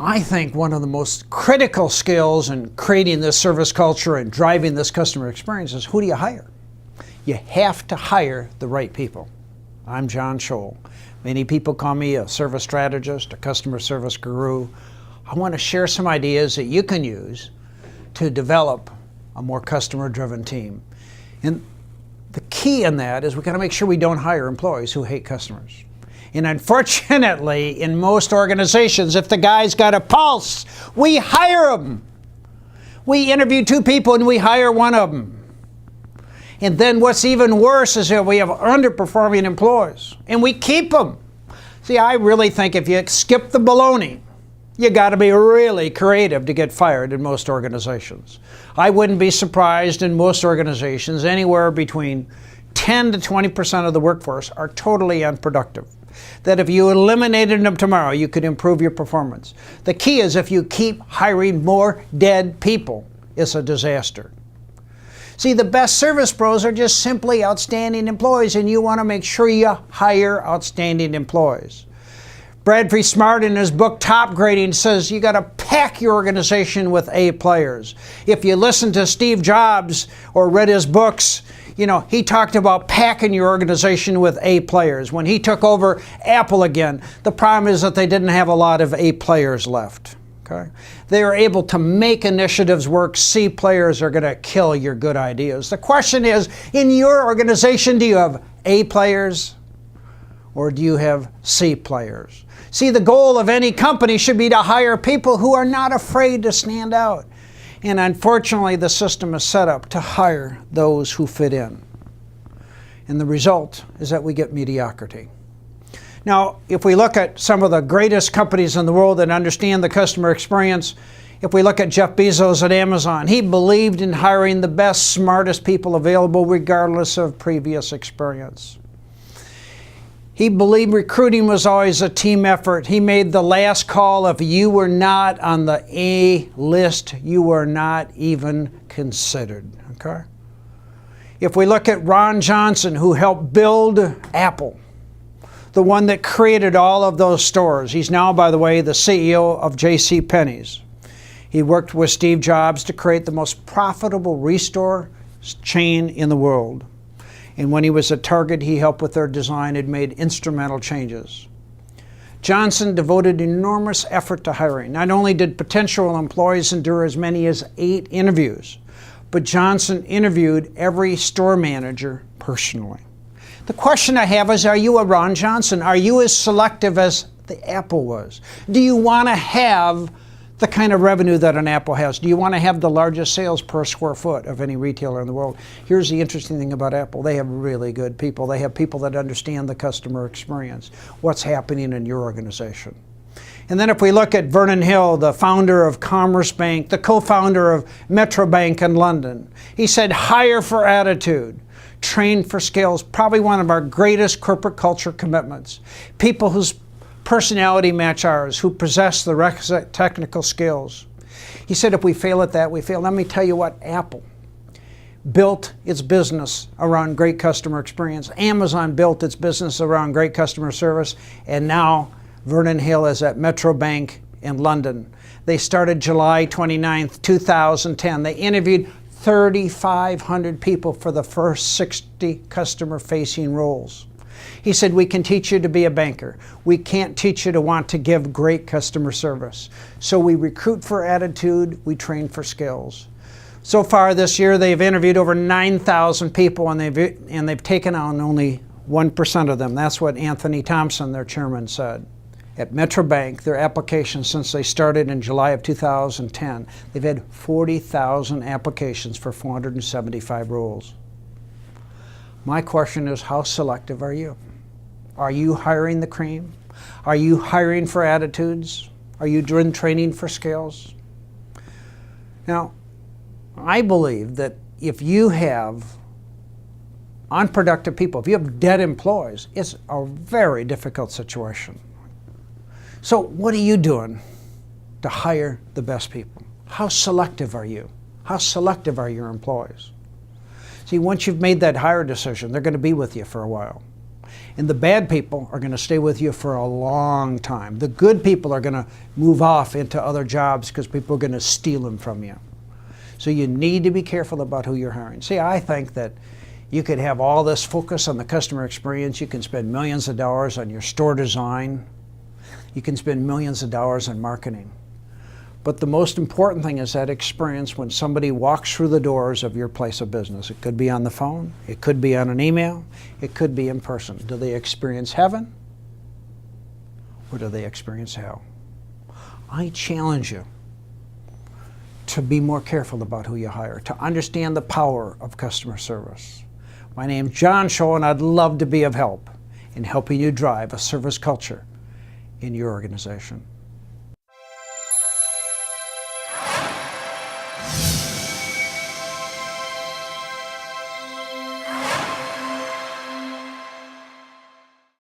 I think one of the most critical skills in creating this service culture and driving this customer experience is, who do you hire? You have to hire the right people. I'm John Tschohl. Many people call me a service strategist, a customer service guru. I want to share some ideas that you can use to develop a more customer-driven team. And the key in that is we've got to make sure we don't hire employees who hate customers. And unfortunately, in most organizations, if the guy's got a pulse, we hire him. We interview 2 people and we hire one of them. And then what's even worse is that we have underperforming employees and we keep them. See, I really think if you skip the baloney, you got to be really creative to get fired in most organizations. I wouldn't be surprised in most organizations, anywhere between 10 to 20% of the workforce are totally unproductive. That if you eliminated them tomorrow, you could improve your performance. The key is if you keep hiring more dead people, it's a disaster. See, the best service pros are just simply outstanding employees, and you want to make sure you hire outstanding employees. Bradley Smart, in his book Top Grading, says you got to pack your organization with A players. If you listen to Steve Jobs or read his books, he talked about packing your organization with A players. When he took over Apple again, the problem is that they didn't have a lot of A players left. Okay? They are able to make initiatives work. C players are going to kill your good ideas. The question is, in your organization, do you have A players or do you have C players? See, the goal of any company should be to hire people who are not afraid to stand out. And unfortunately, the system is set up to hire those who fit in. And the result is that we get mediocrity. Now, if we look at some of the greatest companies in the world that understand the customer experience, if we look at Jeff Bezos at Amazon, he believed in hiring the best, smartest people available regardless of previous experience. He believed recruiting was always a team effort. He made the last call. If you were not on the A list, you were not even considered. Okay? If we look at Ron Johnson, who helped build Apple, the one that created all of those stores. He's now, by the way, the CEO of JCPenney's. He worked with Steve Jobs to create the most profitable restore chain in the world. And when he was at Target, he helped with their design and made instrumental changes. Johnson devoted enormous effort to hiring. Not only did potential employees endure as many as 8 interviews, but Johnson interviewed every store manager personally. The question I have is, are you a Ron Johnson? Are you as selective as the Apple was? Do you want to have the kind of revenue that an Apple has? Do you want to have the largest sales per square foot of any retailer in the world? Here's the interesting thing about Apple. They have really good people. They have people that understand the customer experience, what's happening in your organization. And then if we look at Vernon Hill, the founder of Commerce Bank, the co-founder of Metro Bank in London, he said, hire for attitude, train for skills. Probably one of our greatest corporate culture commitments. People whose personality match ours, who possess the requisite technical skills. He said, if we fail at that, we fail. Let me tell you what, Apple built its business around great customer experience. Amazon built its business around great customer service. And now Vernon Hill is at Metro Bank in London. They started July 29th, 2010. They interviewed 3,500 people for the first 60 customer-facing roles. He said, we can teach you to be a banker. We can't teach you to want to give great customer service. So we recruit for attitude, we train for skills. So far this year, they've interviewed over 9,000 people, and they've taken on only 1% of them. That's what Anthony Thompson, their chairman, said. At Metro Bank, their applications since they started in July of 2010, they've had 40,000 applications for 475 roles. My question is, how selective are you? Are you hiring the cream? Are you hiring for attitudes? Are you doing training for skills? Now, I believe that if you have unproductive people, if you have dead employees, it's a very difficult situation. So what are you doing to hire the best people? How selective are you? How selective are your employees? See, once you've made that hire decision, they're going to be with you for a while. And the bad people are going to stay with you for a long time. The good people are going to move off into other jobs because people are going to steal them from you. So you need to be careful about who you're hiring. See, I think that you could have all this focus on the customer experience. You can spend millions of dollars on your store design. You can spend millions of dollars on marketing. But the most important thing is that experience when somebody walks through the doors of your place of business. It could be on the phone, it could be on an email, it could be in person. Do they experience heaven or do they experience hell? I challenge you to be more careful about who you hire, to understand the power of customer service. My name's John Tschohl, and I'd love to be of help in helping you drive a service culture in your organization.